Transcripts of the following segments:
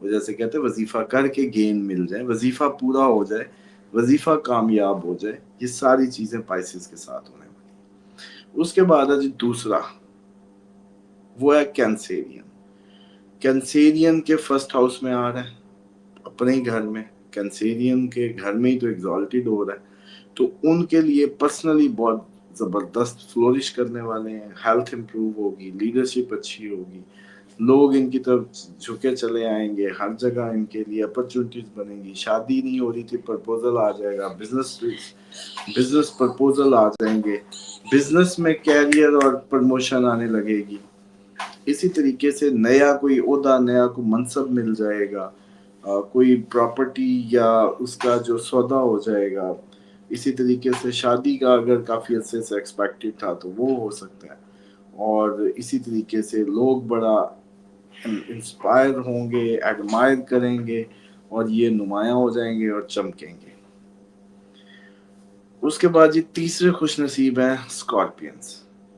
وہ جیسے کہتے ہیں وظیفہ کر کے گین مل جائے, وظیفہ پورا ہو جائے, وظیفہ کامیاب ہو جائے, یہ ساری چیزیں پائسز کے ساتھ ہونے والی. اس کے بعد ہے جی دوسرا, وہ ہے کینسیرین. کینسیرین کے فرسٹ ہاؤس میں آ رہا ہے اپنے ہی گھر میں, کینسیرین کے گھر میں ہی تو ایگزالٹڈ ہو رہا ہے, تو ان کے لیے پرسنلی بہت زبردست فلورش کرنے والے ہیں, ہیلتھ امپروو ہوگی, لیڈرشپ اچھی ہوگی, لوگ ان کی طرف جھکے چلے آئیں گے, ہر جگہ ان کے لیے اپرچونیٹیز بنیں گی, شادی نہیں ہو رہی تھی پرپوزل آ جائے گا, بزنس پرپوزل آ جائیں گے, بزنس میں کیریئر اور پروموشن آنے لگے گی, اسی طریقے سے نیا کوئی عہدہ, نیا کوئی منصب مل جائے گا, کوئی پراپرٹی یا اس کا جو سودا ہو جائے گا, اسی طریقے سے شادی کا اگر کافی عرصے سے ایکسپیکٹڈ تھا تو وہ ہو سکتا ہے, اور اسی طریقے سے لوگ بڑا انسپائر ہوں گے, ایڈمائر کریں گے, اور یہ نمایاں ہو جائیں گے اور چمکیں گے. اس کے بعد یہ تیسرے خوش نصیب ہیں اسکارپینس,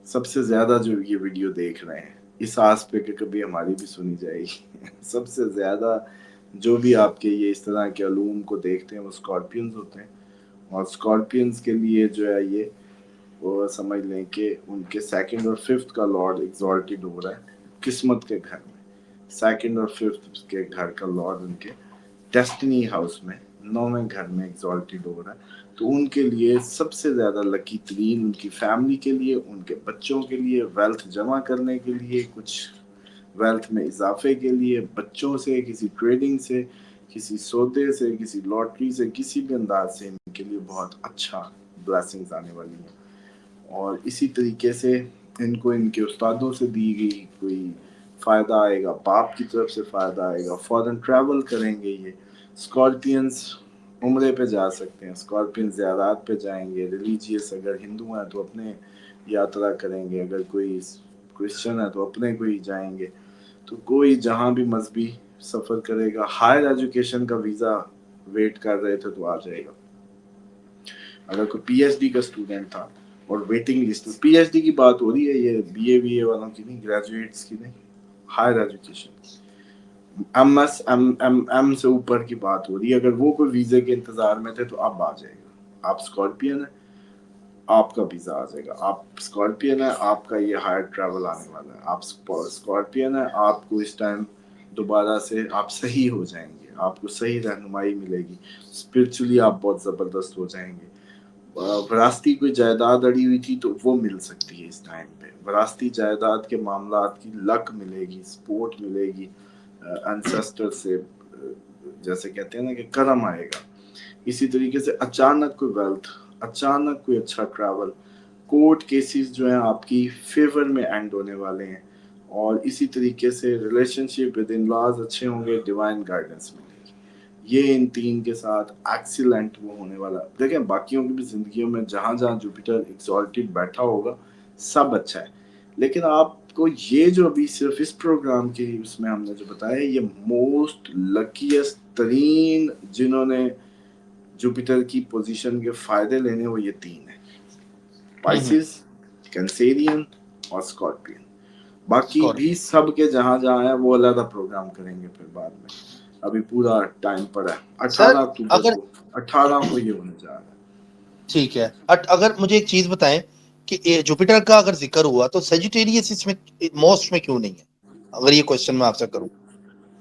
سب سے زیادہ جو یہ ویڈیو دیکھ رہے ہیں, اس آس پہ کہ کبھی ہماری بھی سنی جائے گی. سب سے زیادہ جو بھی آپ کے یہ اس طرح کے علوم کو دیکھتے ہیں وہ اسکارپینز ہوتے ہیں, اور اسکارپینز کے لیے جو ہے یہ وہ سمجھ لیں کہ ان کے سیکنڈ اور ففتھ کا لارڈ ایگزالٹڈ ہو رہا ہے قسمت کے گھر میں, سیکنڈ اور ففتھ کے گھر کا لارڈ ان کے ڈیسٹنی ہاؤس میں 9ویں گھر میں ایگزالٹڈ ہو رہا ہے, تو ان کے لیے سب سے زیادہ لکی ترین ان کی فیملی کے لیے, ان کے بچوں کے لیے, ویلتھ جمع کرنے کے لیے, کچھ ویلتھ میں اضافے کے لیے, بچوں سے, کسی ٹریڈنگ سے, کسی سودے سے, کسی لاٹری سے, کسی بھی انداز سے ان کے لیے بہت اچھا بلیسنگز آنے والی ہیں. اور اسی طریقے سے ان کو ان کے استادوں سے دی گئی کوئی فائدہ آئے گا, باپ کی طرف سے فائدہ آئے گا, فورن ٹریول کریں گے یہ اسکارپینس, عمرے پہ جا سکتے ہیں اسکارپین, زیارات پہ جائیں گے, ریلیجیس اگر ہندو ہیں تو اپنے یاترا کریں گے, اگر کوئی کرسچن ہے تو اپنے کوئی جائیں گے, تو کوئی جہاں بھی مذہبی سفر کرے گا. ہائر ایجوکیشن کا ویزا ویٹ کر رہے تھے تو آ جائے گا. اگر کوئی پی ایچ ڈی کا اسٹوڈنٹ تھا اور waiting list, P H D کی بات ہو رہی ہے, یہ بی اے والوں کی نہیں, گریجویٹس کی نہیں, higher education M S M سے اوپر کی بات ہو رہی ہے. اگر وہ کوئی ویزے کے انتظار میں تھے تو اب آ جائے گا. آپ اسکارپین ہیں, آپ کا ویزا آ جائے گا. آپ اسکارپین ہیں, آپ کا یہ ہائر ٹریول آنے والا ہے. آپ اسکارپین ہیں, آپ کو اس ٹائم دوبارہ سے آپ صحیح ہو جائیں گے, آپ کو صحیح رہنمائی ملے گی, اسپرچولی آپ بہت زبردست ہو جائیں گے. وراثتی کوئی جائیداد اڑی ہوئی تھی تو وہ مل سکتی ہے اس ٹائم پہ, وراثتی جائیداد کے معاملات کی لک ملے گی, سپورٹ ملے گی انسیسٹر سے, جیسے کہتے ہیں نا کہ کرم آئے گا. اسی طریقے سے اچانک کوئی ویلتھ, اچانک کوئی اچھا ٹریول, کورٹ کیسز جو ہیں آپ کی فیور میں اینڈ ہونے والے ہیں, اور اسی طریقے سے relation ship with in laws اچھے ہوں گے, ڈیوائن گائیڈنس ملے گی. یہ ان تین کے ساتھ ایکسیلنٹ وہ ہونے والا. دیکھیں باقیوں کی بھی زندگیوں میں جہاں جہاں جوپیٹر ایگزالٹڈ بیٹھا ہوگا سب اچھا ہے, لیکن آپ کو یہ جو ابھی صرف اس پروگرام کے اس میں ہم نے جو بتایا, یہ موسٹ لکیسٹ ترین جنہوں نے جوپیٹر کی پوزیشن کے فائدے لینے, وہ یہ تین ہیں, پائسز, کینسیرین اور اسکارپین. باقی بھی سب کے جہاں جہاں ہیں وہ علیحدہ پروگرام کریں گے پھر بعد میں, ابھی پورا ٹائم پڑا ہے. 18 اکتوبر اگر کو 18 کو یہ ہونے جا رہا ہے. ٹھیک ہے, اگر مجھے ایک چیز بتائیں کہ جوپیٹر کا اگر ذکر ہوا تو سیجیٹیریس اس میں موسٹ میں کیوں نہیں ہے؟ اگر یہ کوشچن میں آپ سے کروں,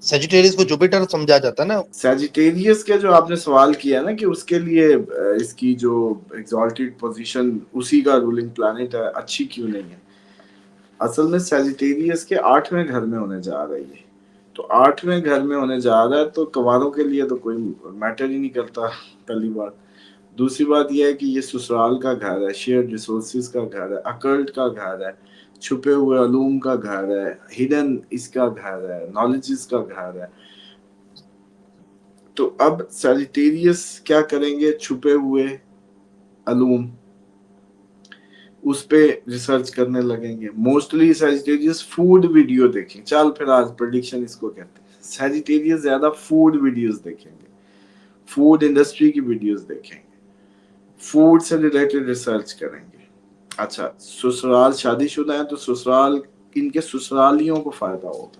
سیجیٹیریس کو جوپیٹر سمجھا جاتا ہے نا. سیجیٹیریس کے جو آپ نے سوال کیا نا کہ اس کے لیے اس کی جو ایگزالٹڈ پوزیشن اسی کا رولنگ پلانٹ ہے, اچھی کیوں نہیں ہے؟ اصل میں سیجیٹیریس کے 8ویں گھر میں ہونے جا رہی ہے, تو 8ویں گھر میں ہونے جا رہا ہے تو کنواروں کے لیے تو کوئی میٹر ہی نہیں کرتا, پہلی بات. دوسری بات یہ ہے کہ یہ سسرال کا گھر ہے, شیئر ریسورسز کا گھر ہے, اکلٹ کا گھر ہے, چھپے ہوئے علوم کا گھر ہے, ہڈن اس کا گھر ہے, نالجز کا گھر ہے. تو اب سیجیٹیریس کیا کریں گے؟ چھپے ہوئے علوم اس پہ ریسرچ کرنے لگیں گے. موسٹلی سیجیٹیریس فوڈ ویڈیو دیکھیں, چل پھر آج پریڈکشن اس کو کہتے ہیں. سیجیٹیریس زیادہ فوڈ ویڈیوز دیکھیں گے, فوڈ انڈسٹری کی ویڈیوز دیکھیں گے, فوڈ سے ریلیٹڈ ریسرچ کریں گے. اچھا, سسرال شادی شدہ ہیں تو سسرال ان کے سسرالیوں کو فائدہ ہوگا.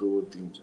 2 3 4।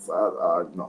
7 8 9,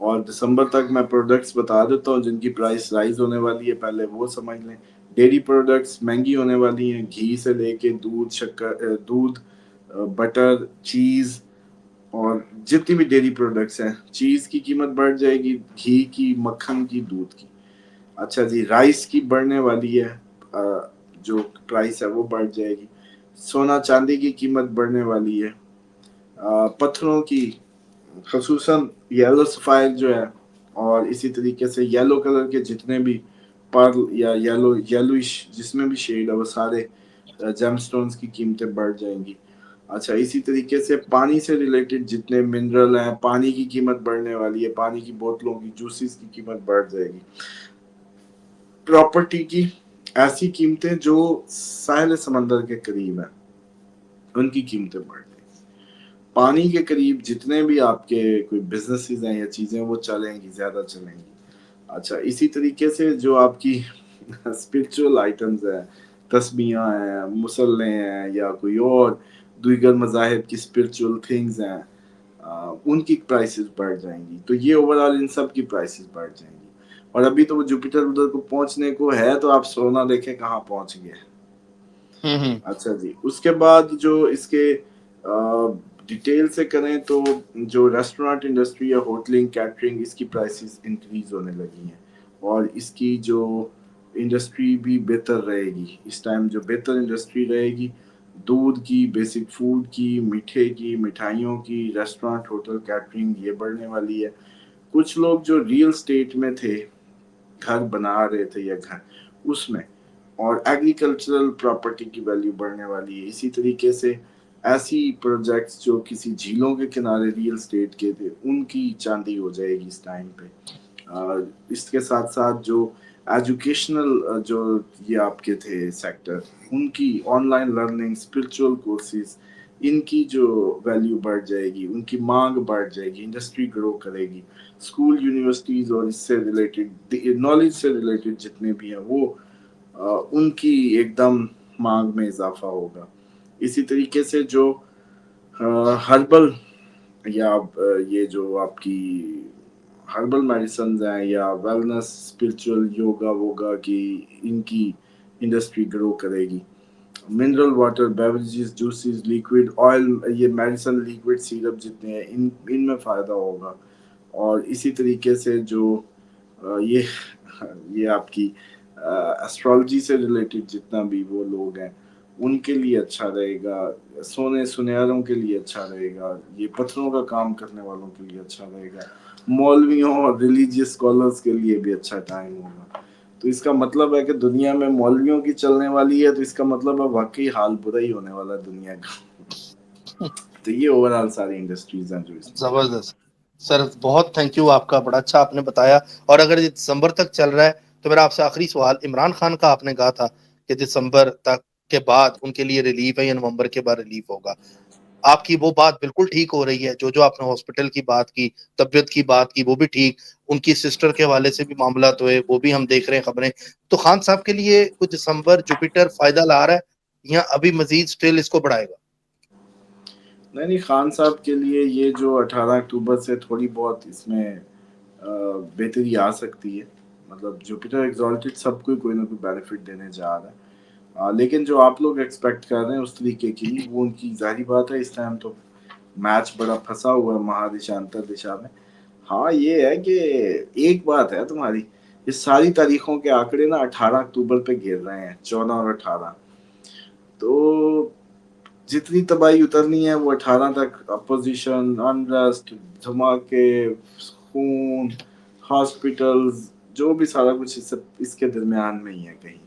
اور دسمبر تک میں پروڈکٹس بتا دیتا ہوں جن کی پرائس رائز ہونے والی ہے، پہلے وہ سمجھ لیں. ڈیری پروڈکٹس مہنگی ہونے والی ہیں، گھی سے لے کے دودھ، شکر، دودھ، بٹر، چیز، اور جتنی بھی ڈیری پروڈکٹس ہیں. چیز کی قیمت بڑھ جائے گی، گھی کی، مکھن کی، دودھ کی. اچھا جی، رائس کی بڑھنے والی ہے، جو پرائس ہے وہ بڑھ جائے گی. سونا چاندی کی قیمت بڑھنے والی ہے. پتھروں کی، خصوصاً یلو سفائر جو ہے، اور اسی طریقے سے یلو کلر کے جتنے بھی پرل یا یلوش جس میں بھی شیڈ ہے وہ سارے جیم سٹونز کی قیمتیں بڑھ جائیں گی. اچھا، اسی طریقے سے پانی سے ریلیٹڈ جتنے منرل ہیں، پانی کی قیمت بڑھنے والی ہے. پانی کی بوتلوں کی، جوسز کی قیمت بڑھ جائے گی. پراپرٹی کی ایسی قیمتیں جو ساحل سمندر کے قریب ہیں ان کی قیمتیں بڑھ جائیں گی. پانی کے قریب جتنے بھی آپ کے کوئی بزنسز ہیں یا چیزیں وہ چلیں گی، زیادہ چلیں گی. اچھا، اسی طریقے سے جو آپ کی اسپرچل آئٹمز ہیں، تسبیحاں ہیں، مصلے ہیں، یا کوئی اور دیگر مذاہب کی اسپرچل تھنگز ہیں، ان کی پرائسز بڑھ جائیں گی. تو یہ اوور آل ان سب کی پرائسز بڑھ جائیں گی. اور ابھی تو وہ جوپیٹر ادھر کو پہنچنے کو ہے، تو آپ سونا دیکھیں کہاں پہنچ گئے. اچھا جی، اس کے بعد جو اس کے ڈیٹیل سے کریں تو جو ریسٹورانٹ انڈسٹری یا ہوٹلنگ، کیٹرنگ، اس کی پرائسز انکریز ہونے لگی ہیں، اور اس کی جو انڈسٹری بھی بہتر رہے گی. اس ٹائم جو بہتر انڈسٹری رہے گی دودھ کی، بیسک فوڈ کی، میٹھے کی، مٹھائیوں کی، ریسٹورانٹ، ہوٹل، کیٹرنگ، یہ بڑھنے والی ہے. کچھ لوگ جو ریئل اسٹیٹ میں تھے، گھر بنا رہے تھے یا گھر اس میں، اور ایگریکلچرل پراپرٹی کی ویلیو بڑھنے والی ہے. اسی طریقے سے ایسی پروجیکٹس جو کسی جھیلوں کے کنارے ریئل اسٹیٹ کے تھے ان کی چاندی ہو جائے گی اس ٹائم پہ. اس کے ساتھ ساتھ جو ایجوکیشنل جو یہ آپ کے تھے سیکٹر، ان کی online learning, spiritual courses, ان کی جو ویلیو بڑھ جائے گی، ان کی مانگ بڑھ جائے گی، انڈسٹری گرو کرے گی. اسکول، یونیورسٹیز اور اس سے ریلیٹڈ نالج سے ریلیٹڈ جتنے بھی ہیں وہ ان کی ایک دم مانگ میں اضافہ ہوگا. اسی طریقے سے جو ہربل یا یہ جو آپ کی ہربل میڈیسنز ہیں یا ویلنس، اسپرچل، یوگا ووگا کی، ان کی انڈسٹری گرو کرے گی. Mineral water, beverages, juices, liquid oil, یہ میڈیسن لیکوڈ سیرپ جتنے ہیں ان میں فائدہ ہوگا. اور اسی طریقے سے جو یہ آپ کی ایسٹرالوجی سے ریلیٹڈ جتنا بھی وہ لوگ ہیں ان کے لیے اچھا رہے گا. سونے سنیاروں کے لیے اچھا رہے گا. یہ پتھروں کا کام کرنے والوں کے لیے اچھا رہے گا. مولویوں اور ریلیجیس اسکالرس کے لیے بھی اچھا ٹائم ہوگا. تو اس کا مطلب ہے کہ دنیا میں مولویوں کی چلنے والی ہے، تو اس کا مطلب ہے واقعی حال برا ہی ہونے والا ہے دنیا کا. تو یہ اوور آل ساری انڈسٹریز ہیں جو اس میں. زبردست سر، بہت تھینک یو آپ کا، بڑا اچھا آپ نے بتایا. اور اگر یہ دسمبر تک چل رہا ہے تو میرا آپ سے آخری سوال، عمران خان کا آپ نے کہا تھا کہ دسمبر تک کے بعد ان کے لیے ریلیف ہے یا نومبر کے بعد ریلیف ہوگا. آپ کی وہ بات بالکل ٹھیک ہو رہی ہے. جو آپ نے ہاسپٹل کی بات کی، طبیعت کی بات کی، وہ بھی ٹھیک. ان کی سسٹر کے حوالے سے بھی معاملات ہوئے، وہ بھی ہم دیکھ رہے ہیں خبریں. تو خان صاحب کے لیے کچھ دسمبر جوپیٹر فائدہ لا رہا ہے یا ابھی مزید سٹل اس کو بڑھائے گا؟ نہیں، خان صاحب کے لیے یہ جو 18 اکتوبر سے تھوڑی بہت اس میں بہتری آ سکتی ہے. مطلب جوپیٹر ایگزالٹڈ سب کو کوئی نہ کوئی بینیفٹ دینے جا رہا ہے. لیکن جو آپ لوگ ایکسپیکٹ کر رہے ہیں اس طریقے کی نہیں، وہ ان کی ظاہری بات ہے. اس ٹائم تو میچ بڑا پھنسا ہوا ہے مہادشا انتر دشا میں. ہاں یہ ہے کہ ایک بات ہے تمہاری، یہ ساری تاریخوں کے آنکڑے نا 18 اکتوبر پہ گر رہے ہیں، 14 اور 18. تو جتنی تباہی اترنی ہے وہ 18 تک، اپوزیشن، انریسٹ، دھماکے، خون، ہاسپٹلز، جو بھی سارا کچھ اس کے درمیان میں ہی ہے کہیں.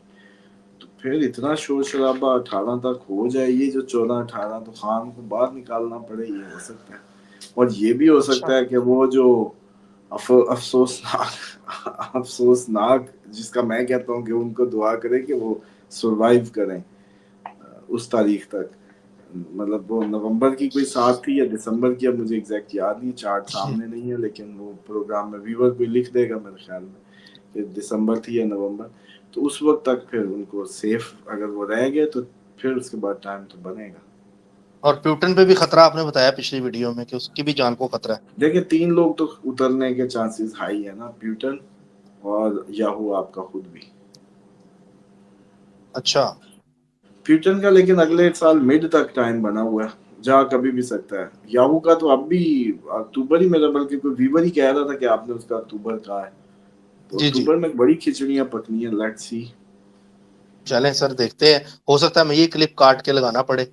تو پھر اتنا شور شرابہ 18 تک ہو جائے. یہ جو 14 18 تو خان کو باہر نکالنا پڑے، یہ ہو سکتا ہے. اور یہ بھی ہو اچھا، سکتا ہے کہ وہ جو افسوسناک جس کا میں کہتا ہوں کہ ان کو دعا کرے کہ وہ سروائیو کریں اس تاریخ تک. مطلب وہ نومبر کی کوئی 7 تھی یا دسمبر کی، اب مجھے ایگزیکٹ یاد نہیں، چارٹ سامنے نہیں ہے، لیکن وہ پروگرام میں ویور بھی لکھ دے گا میرے خیال میں کہ دسمبر تھی یا نومبر. تو اس وقت تک پھر ان کو سیف اگر وہ رہ گئے تو پھر اس کے بعد ٹائم تو بنے گا. اور پیوٹن پہ بھی خطرہ آپ نے بتایا پچھلی ویڈیو میں کہ اس کی بھی جان کو خطرہ ہے. دیکھیں 3 لوگ تو اترنے کے چانسز ہائی ہے نا, پیوٹن اور یاہو آپ کا خود بھی. اچھا پیوٹن کا لیکن اگلے سال مڈ تک ٹائم بنا ہوا ہے, جا کبھی بھی سکتا ہے. یاہو کا تو اب بھی اکتوبر ہی میرا, بلکہ کوئی ویور ہی کہہ رہا تھا کہ آپ نے اس کا اکتوبر کہا ہے, تو جی جی اکتوبر میں بڑی کھچڑیاں پکنی ہیں. Let's see. چلیں سر دیکھتے ہیں, ہو سکتا ہے میں یہ کلپ کاٹ کے لگانا پڑے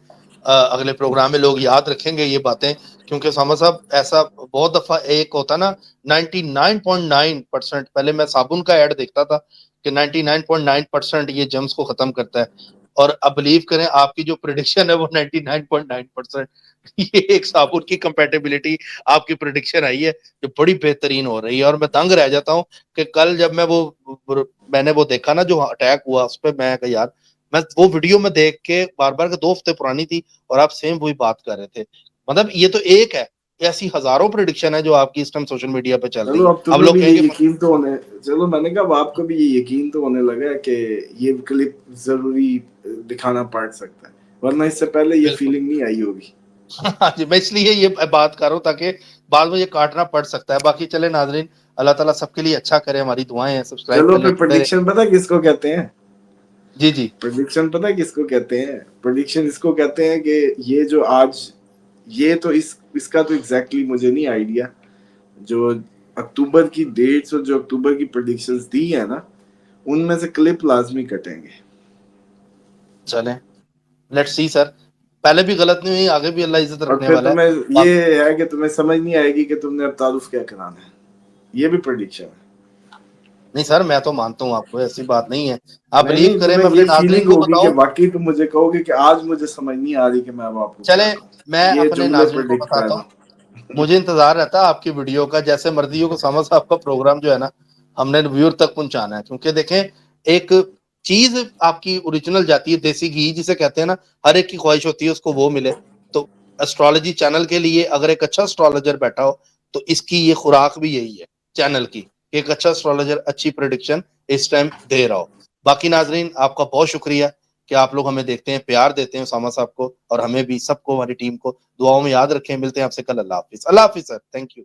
اگلے پروگرام میں, لوگ یاد رکھیں گے یہ باتیں, کیونکہ اسامہ صاحب ایسا بہت دفعہ ایک ہوتا نا 99.9%, پہلے میں صابن کا ایڈ دیکھتا تھا کہ 99.9% یہ جمز کو ختم کرتا ہے, اور اب بلیو کریں آپ کی جو پریڈکشن ہے وہ 99.9%, یہ ایک صابن کی کمپیٹیبلٹی آپ کی پریڈکشن آئی ہے جو بڑی بہترین ہو رہی ہے. اور میں دنگ رہ جاتا ہوں کہ کل جب میں نے وہ دیکھا نا جو اٹیک ہوا اس پہ, میں کہ یار میں وہ ویڈیو میں دیکھ کے بار بار 2 ہفتے پرانی تھی اور آپ سیم وہی بات کر رہے تھے. مطلب یہ تو ایک ہے, ایسی ہزاروں پریڈکشن ہے جو آپ کی اس ٹائم سوشل میڈیا پہ چل رہی چلو ہے. اب اب تمہیں لوگ بھی کہیں یہ گے یقین تو ہونے, چلو میں نے کہا اب آپ کو بھی یہ یقین تو ہونے لگا کہ یہ کلپ ضروری دکھانا پڑ سکتا ہے, ورنہ اس سے پہلے یہ بالکل. فیلنگ نہیں آئی ہوگی. ہاں جی, میں اس لیے یہ بات کر رہا ہوں تاکہ بعد میں یہ کاٹنا پڑ سکتا ہے. باقی چلے ناظرین, اللہ تعالیٰ سب کے لیے اچھا کرے, ہماری دعائیں ہیں, سبسکرائب چلو کر لیں, پھر جڑے رہیں. پریڈکشن پتہ کس کو کہتے ہیں؟ جی جی پریڈکشن پتہ کس کو کہتے ہیں؟ پریڈکشن اس کو کہتے ہیں کہ یہ جو آج, یہ تو اس کا تو ایگزیکٹلی مجھے نہیں آئیڈیا, جو اکتوبر کی ڈیٹس اور جو اکتوبر کی پریڈکشنز دی ہیں نا, ان میں سے کلپ لازمی کٹیں گے. چلیں لیٹس سی سر, پہلے بھی غلط نہیں ہوئی, آگے بھی اللہ عزت اور رکھنے پھر والا ہے. تمہیں یہ ہے کہ تمہیں سمجھ نہیں آئے گی کہ تم نے اب تعارف کیا کرانا ہے, یہ بھی پریڈکشن ہے. نہیں سر, میں تو مانتا ہوں آپ کو, ایسی بات نہیں ہے. آپ نہیں بلیو نہیں, کریں, تمہیں میں اپنے یہ ناظرین فیلنگ کو ہوگی کہ بتاؤں. واقعی تم مجھے کہو گے کہ آج مجھے سمجھ نہیں آ رہی کہ میں اب آپ کو کیا چلیں کہوں, میں یہ اپنے جملے ناظرین کو پریڈکٹ کر بتاتا رہا ہوں, ہوں. مجھے انتظار رہتا ہے آپ کی ویڈیو کا. جیسے مردیوں کو سامع صاحب کا پروگرام جو ہے نا, ہم نے ویور تک پہنچانا ہے, کیونکہ دیکھیں ایک چیز آپ کی اوریجنل جاتی ہے, دیسی گھی جسے کہتے ہیں نا, ہر ایک کی خواہش ہوتی ہے اس کو وہ ملے. تو اسٹرالوجی چینل کے لیے اگر ایک اچھا اسٹرالوجر بیٹھا ہو تو اس کی یہ خوراک بھی یہی ہے چینل کی, ایک اچھا اسٹرالوجر اچھی پریڈکشن اس ٹائم دے رہا ہو. باقی ناظرین آپ کا بہت شکریہ کہ آپ لوگ ہمیں دیکھتے ہیں, پیار دیتے ہیں اسامہ صاحب کو, اور ہمیں بھی, سب کو, ہماری ٹیم کو دعاؤں میں یاد رکھیں. ملتے ہیں آپ سے کل. اللہ حافظ. اللہ حافظ سر, تھینک یو.